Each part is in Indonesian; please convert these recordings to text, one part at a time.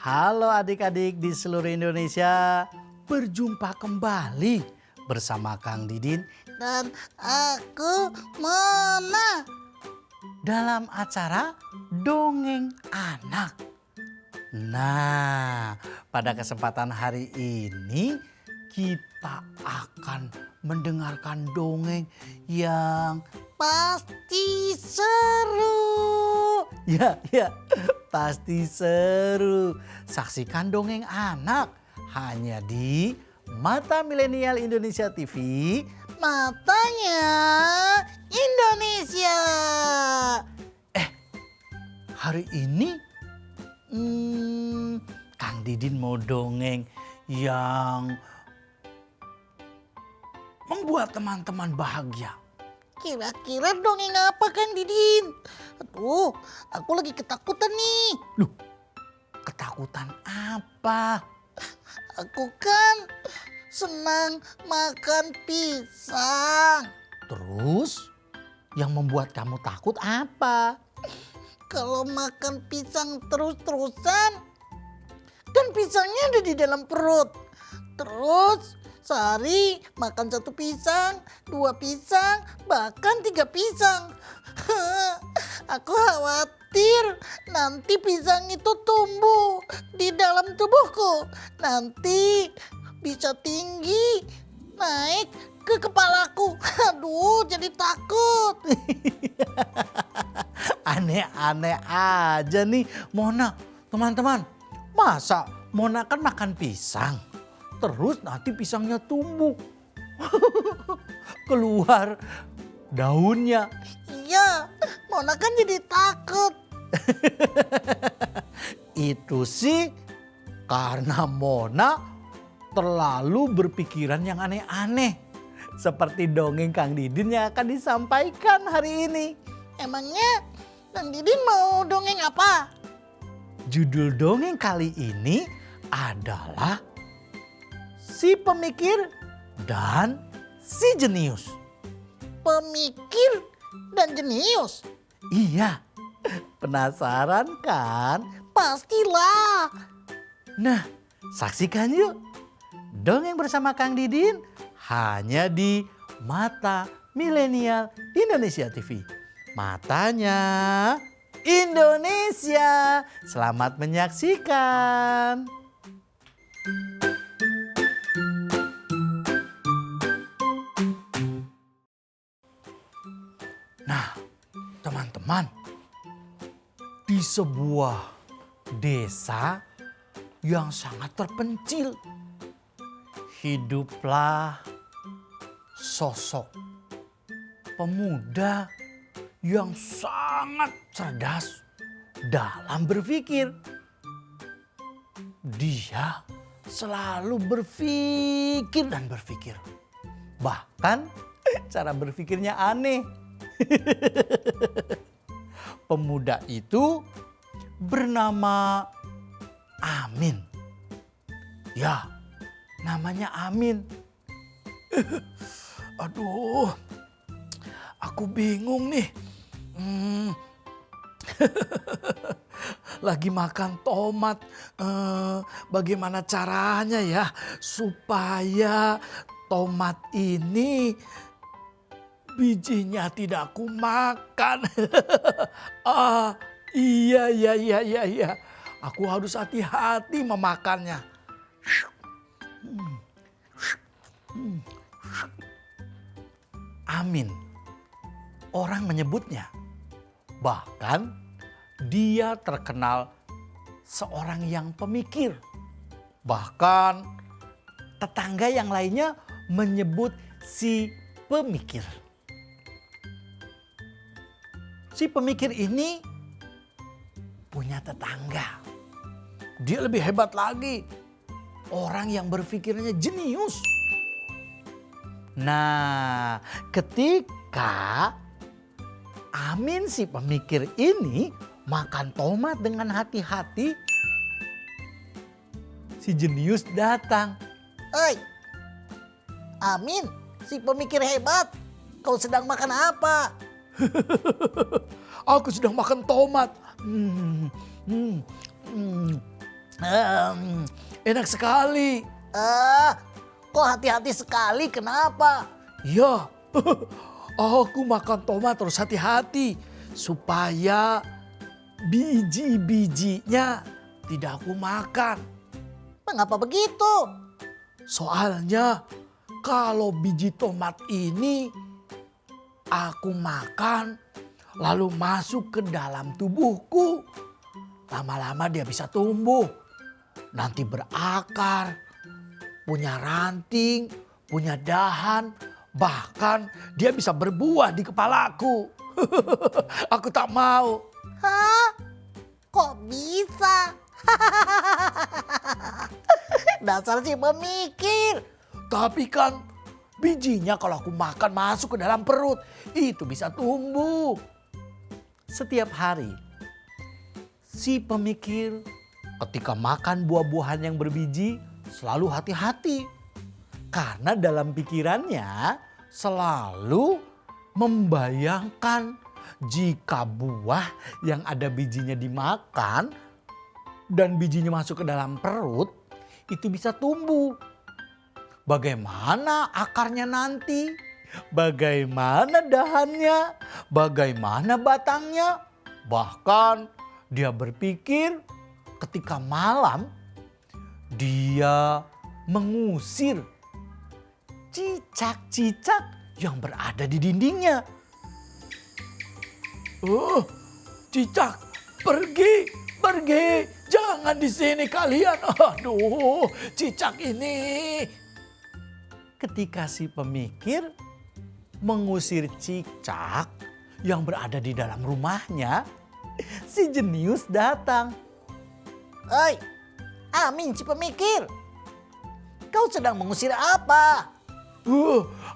Halo adik-adik di seluruh Indonesia, berjumpa kembali bersama Kang Didin Dan aku Mona. dalam acara Dongeng Anak. Nah, pada kesempatan hari ini kita akan mendengarkan dongeng yang Pasti seru. ya, pasti seru. Saksikan Dongeng Anak hanya di Mata Milenial Indonesia TV. Matanya Indonesia. Hari ini Kang Didin mau dongeng yang membuat teman-teman bahagia. Kira-kira dongeng apa Kang Didin? Aduh, aku lagi ketakutan nih. Loh, ketakutan apa? Aku kan senang makan pisang. Terus yang membuat kamu takut apa? Kalau makan pisang terus-terusan, kan pisangnya ada di dalam perut. Terus sehari makan 1 pisang, 2 pisang, bahkan 3 pisang. Aku khawatir nanti pisang itu tumbuh di dalam tubuhku. Nanti bisa tinggi, naik ke kepalaku. Aduh, jadi takut. Aneh-aneh aja nih Mona. Teman-teman, masa Mona kan makan pisang, terus nanti pisangnya tumbuh. Keluar daunnya. Iya, Mona kan jadi takut. Itu sih karena Mona terlalu berpikiran yang aneh-aneh. Seperti dongeng Kang Didin yang akan disampaikan hari ini. Emangnya Kang Didin mau dongeng apa? Judul dongeng kali ini adalah Si Pemikir dan Si Jenius. Pemikir dan jenius? Iya, penasaran kan? Pastilah. Nah, saksikan yuk dongeng bersama Kang Didin hanya di Mata Milenial Indonesia TV. Matanya Indonesia. Selamat menyaksikan. Nah, teman-teman, di sebuah desa yang sangat terpencil, hiduplah sosok pemuda yang sangat cerdas dalam berpikir. Dia selalu berpikir dan berpikir. Bahkan cara berpikirnya aneh. Pemuda itu bernama Amin. Ya, namanya Amin. Aduh, aku bingung nih. Lagi makan tomat. Bagaimana caranya ya supaya tomat ini bijinya tidak aku makan. Iya. Aku harus hati-hati memakannya. Amin. Orang menyebutnya. Bahkan dia terkenal seorang yang pemikir. Bahkan tetangga yang lainnya menyebut si pemikir. Si pemikir ini punya tetangga. Dia lebih hebat lagi. Orang yang berpikirnya jenius. Nah, ketika Amin si pemikir ini makan tomat dengan hati-hati, si jenius datang. Oi, Amin, si pemikir hebat. Kau sedang makan apa? Aku sedang makan tomat. Enak sekali. Kok hati-hati sekali, kenapa? Ya, aku makan tomat terus hati-hati supaya biji-bijinya tidak aku makan. Mengapa begitu? Soalnya kalau biji tomat ini aku makan lalu masuk ke dalam tubuhku, lama-lama dia bisa tumbuh, nanti berakar, punya ranting, punya dahan, bahkan dia bisa berbuah di kepalaku. Aku tak mau. Hah? Kok bisa? Dasar si pemikir. Tapi kan bijinya kalau aku makan masuk ke dalam perut, itu bisa tumbuh. Setiap hari si pemikir ketika makan buah-buahan yang berbiji selalu hati-hati. Karena dalam pikirannya selalu membayangkan jika buah yang ada bijinya dimakan dan bijinya masuk ke dalam perut itu bisa tumbuh. Bagaimana akarnya nanti? Bagaimana dahannya? Bagaimana batangnya? Bahkan dia berpikir ketika malam dia mengusir cicak-cicak yang berada di dindingnya. Cicak, pergi, pergi. Jangan di sini kalian. Aduh, cicak ini. Ketika si pemikir mengusir cicak yang berada di dalam rumahnya, si jenius datang. Hei, Amin si pemikir. Kau sedang mengusir apa?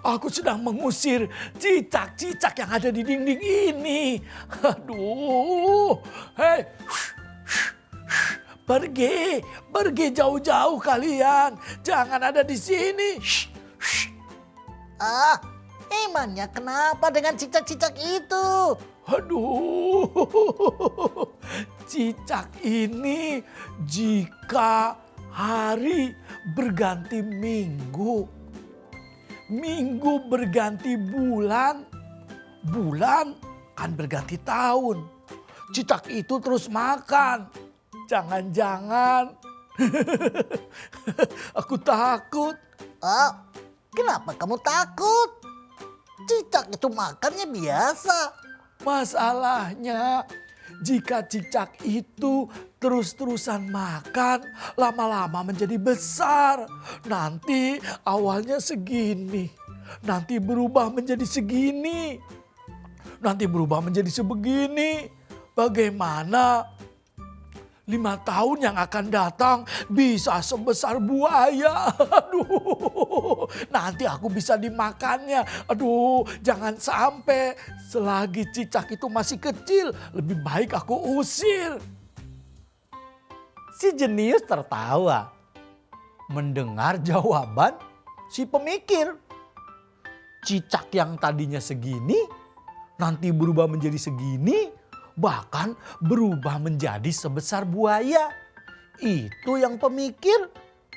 Aku sedang mengusir cicak-cicak yang ada di dinding ini. Aduh, hei, pergi jauh-jauh kalian. Jangan ada di sini. Emangnya kenapa dengan cicak-cicak itu? Aduh, cicak ini jika hari berganti minggu, minggu berganti bulan, bulan kan berganti tahun. Cicak itu terus makan. Jangan-jangan aku takut. Kenapa kamu takut? Cicak itu makannya biasa. Masalahnya jika cicak itu terus-terusan makan, lama-lama menjadi besar. Nanti awalnya segini, nanti berubah menjadi segini, nanti berubah menjadi sebegini. Bagaimana 5 tahun yang akan datang bisa sebesar buaya. Aduh, nanti aku bisa dimakannya. Aduh, jangan sampai. Selagi cicak itu masih kecil, lebih baik aku usir. Si jenius tertawa mendengar jawaban si pemikir. Cicak yang tadinya segini, nanti berubah menjadi segini, bahkan berubah menjadi sebesar buaya. Itu yang pemikir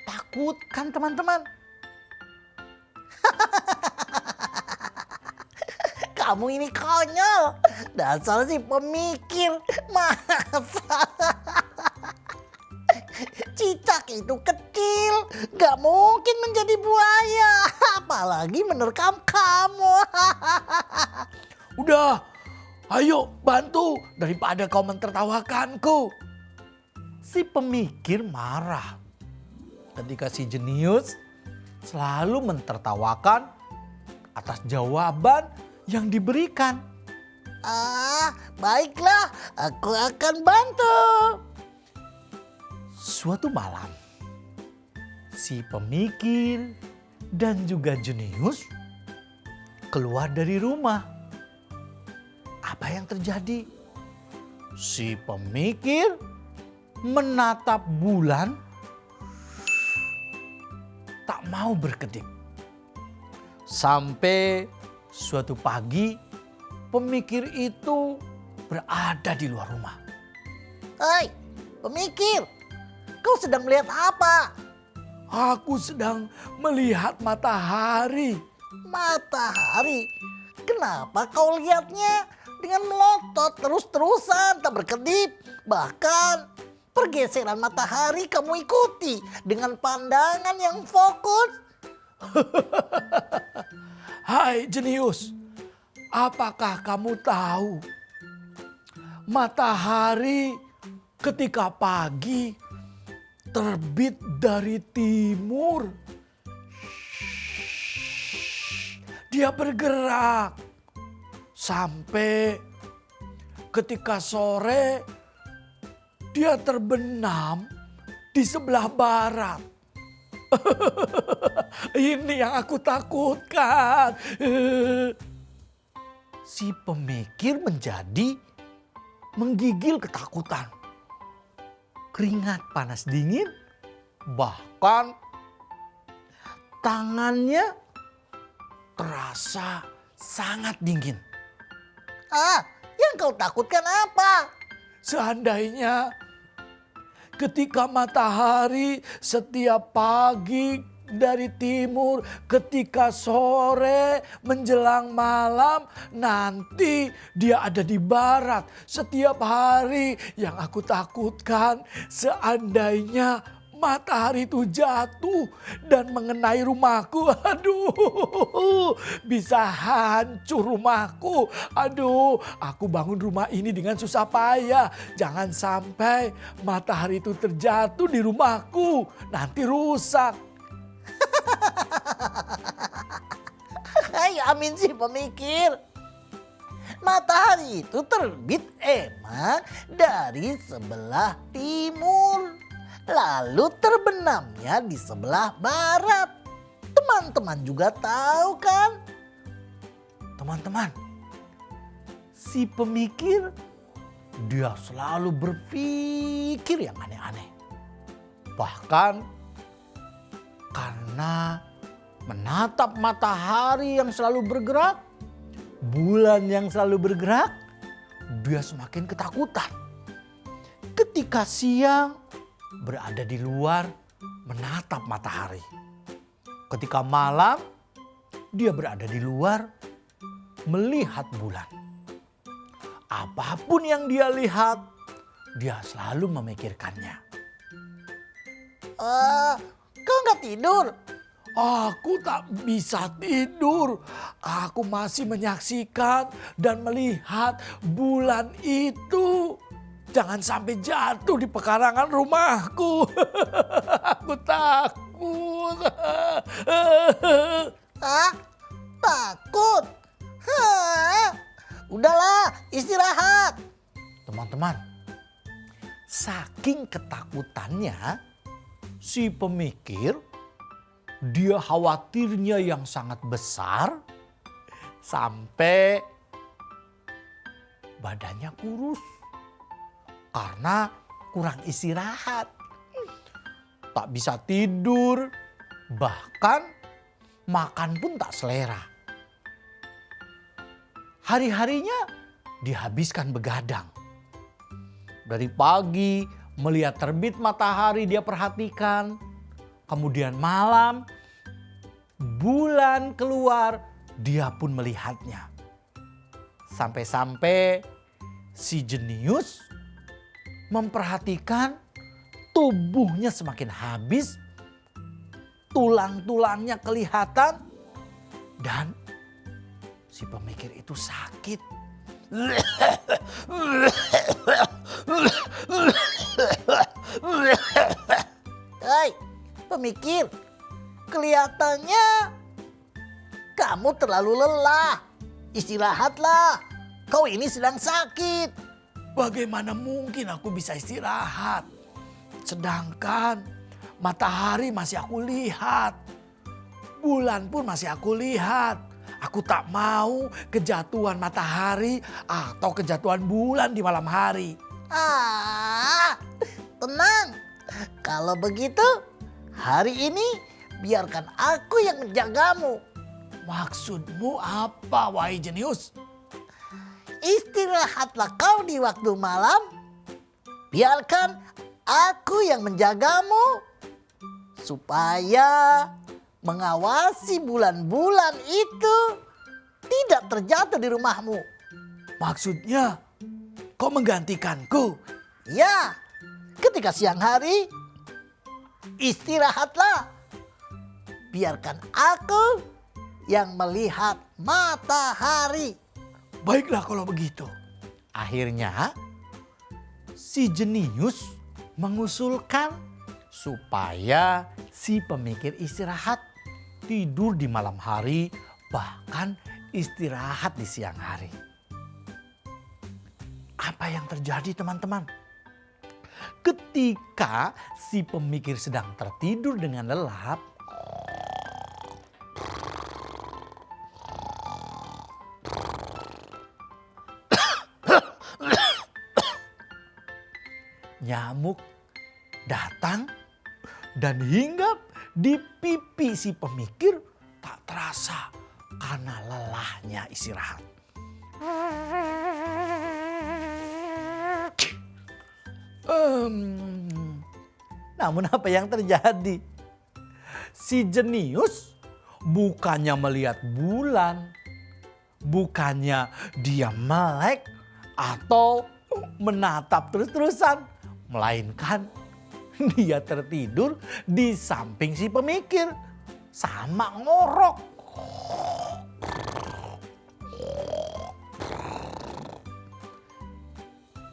takutkan, teman-teman. Kamu ini konyol. Dasar si pemikir. Masa cicak itu kecil, gak mungkin menjadi buaya. Apalagi menerkam kamu. Udah, ayo bantu daripada kau mentertawakanku. Si pemikir marah ketika si jenius selalu mentertawakan atas jawaban yang diberikan. Baiklah, aku akan bantu. Suatu malam, si pemikir dan juga jenius keluar dari rumah. Apa yang terjadi? Si pemikir menatap bulan, tak mau berkedip. Sampai suatu pagi, pemikir itu berada di luar rumah. Hei, pemikir. kau sedang melihat apa? Aku sedang melihat matahari. Matahari? Kenapa kau lihatnya dengan melotot terus-terusan tak berkedip? Bahkan pergeseran matahari kamu ikuti dengan pandangan yang fokus. Hai jenius, apakah kamu tahu matahari ketika pagi terbit dari timur? Dia bergerak sampai ketika sore dia terbenam di sebelah barat. Ini yang aku takutkan. Si pemikir menjadi menggigil ketakutan. Keringat panas dingin, bahkan tangannya terasa sangat dingin. Yang kau takutkan apa? Seandainya ketika matahari setiap pagi dari timur, ketika sore menjelang malam, nanti dia ada di barat setiap hari. Yang aku takutkan seandainya matahari itu jatuh dan mengenai rumahku. Aduh, bisa hancur rumahku. Aduh, aku bangun rumah ini dengan susah payah. Jangan sampai matahari itu terjatuh di rumahku. Nanti rusak. Hai Amin si pemikir. Matahari itu terbit emang dari sebelah timur. Lalu terbenamnya di sebelah barat. Teman-teman juga tahu kan? Teman-teman, si pemikir dia selalu berpikir yang aneh-aneh. Bahkan karena menatap matahari yang selalu bergerak, bulan yang selalu bergerak, dia semakin ketakutan. Ketika siang berada di luar menatap matahari. Ketika malam dia berada di luar melihat bulan. Apapun yang dia lihat, dia selalu memikirkannya. Kau nggak tidur? Aku tak bisa tidur. Aku masih menyaksikan dan melihat bulan itu. Jangan sampai jatuh di pekarangan rumahku. Aku takut. Takut? Udahlah, istirahat. Teman-teman, saking ketakutannya, si pemikir, dia khawatirnya yang sangat besar sampai badannya kurus karena kurang istirahat. Tak bisa tidur, bahkan makan pun tak selera. Hari-harinya dihabiskan begadang. Dari pagi melihat terbit matahari dia perhatikan. Kemudian malam bulan keluar dia pun melihatnya. Sampai-sampai si jenius memperhatikan tubuhnya semakin habis. Tulang-tulangnya kelihatan. Dan si pemikir itu sakit. Hei, pemikir, kelihatannya kamu terlalu lelah. Istirahatlah, kau ini sedang sakit. Bagaimana mungkin aku bisa istirahat? Sedangkan matahari masih aku lihat. Bulan pun masih aku lihat. Aku tak mau kejatuhan matahari atau kejatuhan bulan di malam hari. Tenang. Kalau begitu, hari ini biarkan aku yang menjagamu. Maksudmu apa, wahai jenius? Istirahatlah kau di waktu malam. Biarkan aku yang menjagamu supaya mengawasi bulan-bulan itu tidak terjatuh di rumahmu. Maksudnya, kau menggantikanku? Ya, ketika siang hari, istirahatlah. Biarkan aku yang melihat matahari. Baiklah kalau begitu. Akhirnya, si jenius mengusulkan supaya si pemikir istirahat, tidur di malam hari, bahkan istirahat di siang hari. Apa yang terjadi teman-teman? Ketika si pemikir sedang tertidur dengan lelap, nyamuk datang dan hinggap di pipi si pemikir tak terasa karena lelahnya istirahat. Namun apa yang terjadi? Si jenius bukannya melihat bulan, bukannya dia melek atau menatap terus-terusan, melainkan dia tertidur di samping si pemikir sama ngorok.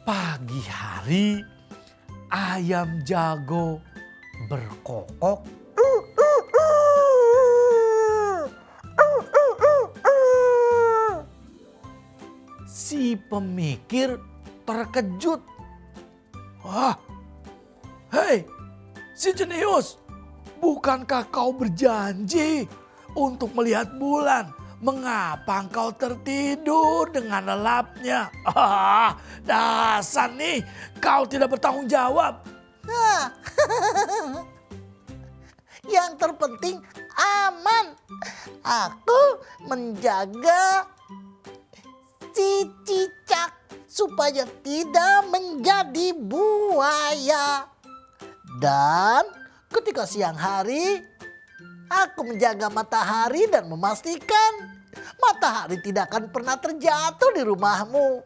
Pagi hari ayam jago berkokok. Si pemikir terkejut. Wah, hei, si jenius, bukankah kau berjanji untuk melihat bulan? Mengapa engkau tertidur dengan lelapnya? Dasar nih, kau tidak bertanggung jawab. Nah, yang terpenting aman. Aku menjaga si cicak supaya tidak menjadi buaya. Dan ketika siang hari, aku menjaga matahari dan memastikan matahari tidak akan pernah terjatuh di rumahmu.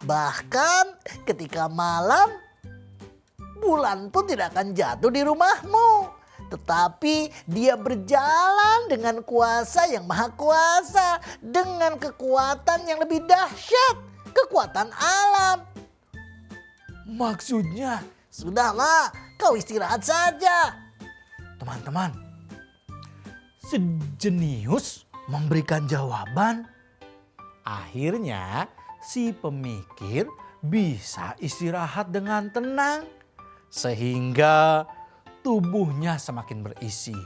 Bahkan ketika malam, bulan pun tidak akan jatuh di rumahmu. Tetapi dia berjalan dengan kuasa yang maha kuasa. Dengan kekuatan yang lebih dahsyat. Kekuatan alam. Maksudnya, Sudahlah, kau istirahat saja. teman-teman, si jenius memberikan jawaban. Akhirnya si pemikir bisa istirahat dengan tenang. Sehingga tubuhnya semakin berisi.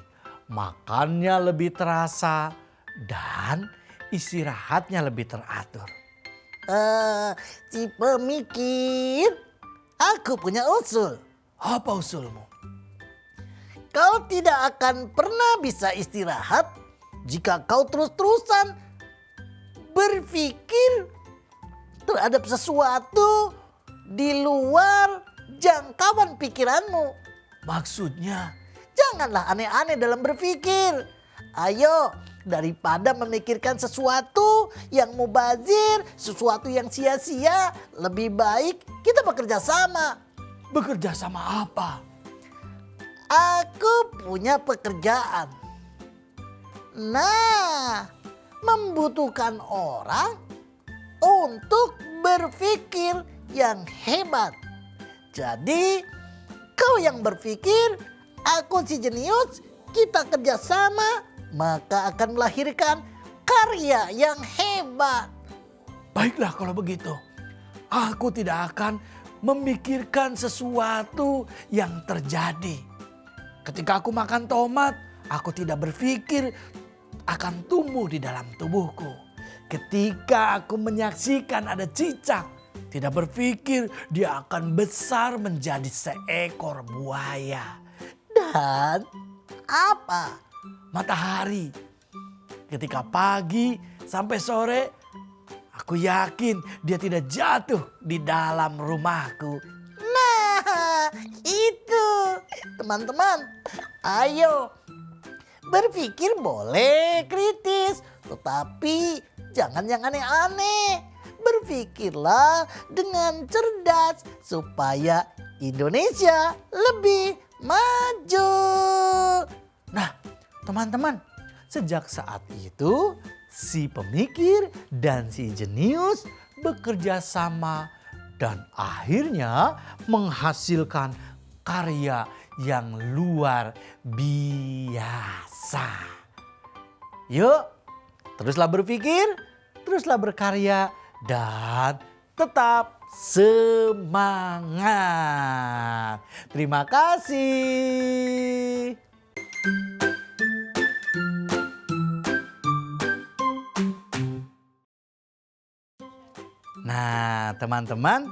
Makannya lebih terasa dan istirahatnya lebih teratur. Si pemikir, aku punya usul. Apa usulmu? Kau tidak akan pernah bisa istirahat jika kau terus-terusan berpikir terhadap sesuatu di luar jangkauan pikiranmu. Maksudnya, Janganlah aneh-aneh dalam berpikir. Ayo, daripada memikirkan sesuatu yang mubazir, sesuatu yang sia-sia, lebih baik kita bekerja sama. bekerja sama apa? Aku punya pekerjaan. Nah, membutuhkan orang untuk berpikir yang hebat. Jadi, kau yang berpikir, aku si jenius, kita kerjasama, maka akan melahirkan karya yang hebat. Baiklah kalau begitu. Aku tidak akan memikirkan sesuatu yang terjadi. Ketika aku makan tomat, aku tidak berpikir akan tumbuh di dalam tubuhku. Ketika aku menyaksikan ada cicak, tidak berpikir dia akan besar menjadi seekor buaya. Dan apa? Matahari, ketika pagi sampai sore, aku yakin dia tidak jatuh di dalam rumahku. Nah, itu Teman-teman, ayo berpikir boleh kritis, tetapi jangan yang aneh-aneh. Berpikirlah dengan cerdas supaya Indonesia lebih maju. Nah, teman-teman, sejak saat itu si pemikir dan si jenius bekerja sama dan akhirnya menghasilkan karya yang luar biasa. Yuk, teruslah berpikir, teruslah berkarya, dan tetap semangat. Terima kasih. Nah, teman-teman,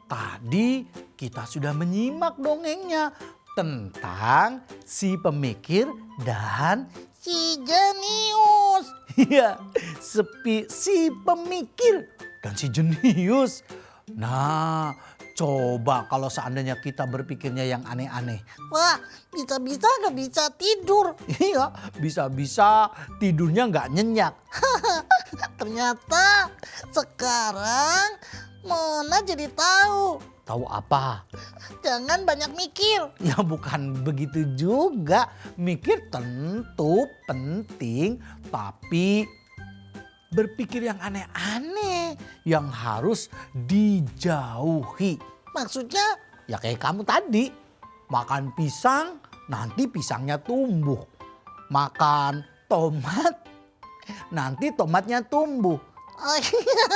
tadi kita sudah menyimak dongengnya tentang si pemikir dan Si jenius. iya, si pemikir dan si jenius. Nah, coba kalau seandainya kita berpikirnya yang aneh-aneh. Wah, bisa-bisa gak bisa tidur. Iya, bisa-bisa tidurnya nggak nyenyak. Ternyata sekarang Mona jadi tahu. Tahu apa? Jangan banyak mikir. Ya bukan begitu juga. Mikir tentu penting, tapi berpikir yang aneh-aneh yang harus dijauhi. Maksudnya Ya kayak kamu tadi, makan pisang nanti pisangnya tumbuh. Makan tomat nanti tomatnya tumbuh. oh iya.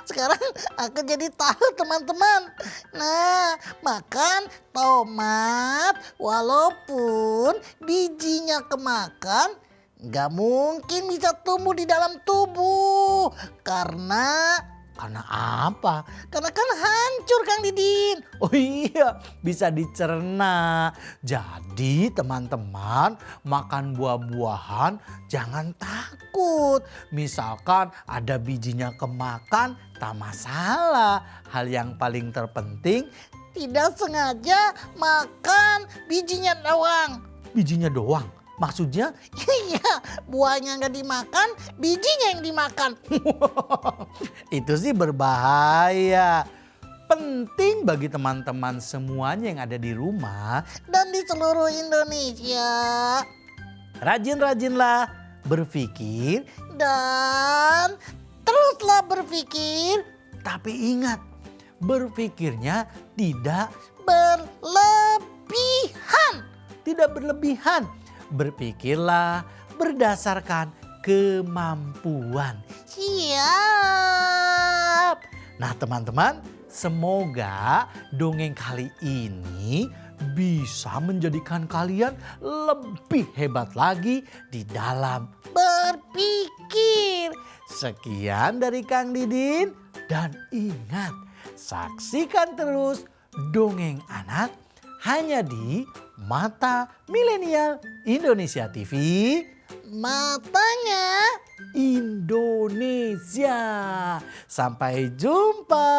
Sekarang aku jadi tahu teman-teman. Nah, makan tomat walaupun bijinya kemakan nggak mungkin bisa tumbuh di dalam tubuh. Karena apa? kan hancur Kang Didin. Oh iya, bisa dicerna. Jadi teman-teman, makan buah-buahan jangan takut. Misalkan ada bijinya kemakan, tak masalah. Hal yang paling terpenting, Tidak sengaja makan bijinya doang. bijinya doang. Maksudnya? Iya, buahnya nggak dimakan, bijinya yang dimakan. Itu sih berbahaya. Penting bagi teman-teman semuanya yang ada di rumah, Dan di seluruh Indonesia. rajin-rajinlah berpikir. Dan teruslah berpikir Tapi ingat, berpikirnya tidak berlebihan. berlebihan. Berpikirlah berdasarkan kemampuan. Siap. Nah teman-teman, semoga dongeng kali ini bisa menjadikan kalian lebih hebat lagi di dalam Berpikir. Sekian dari Kang Didin, dan ingat, saksikan terus Dongeng Anak hanya di Mata Milenial Indonesia TV. Matanya Indonesia. Sampai jumpa.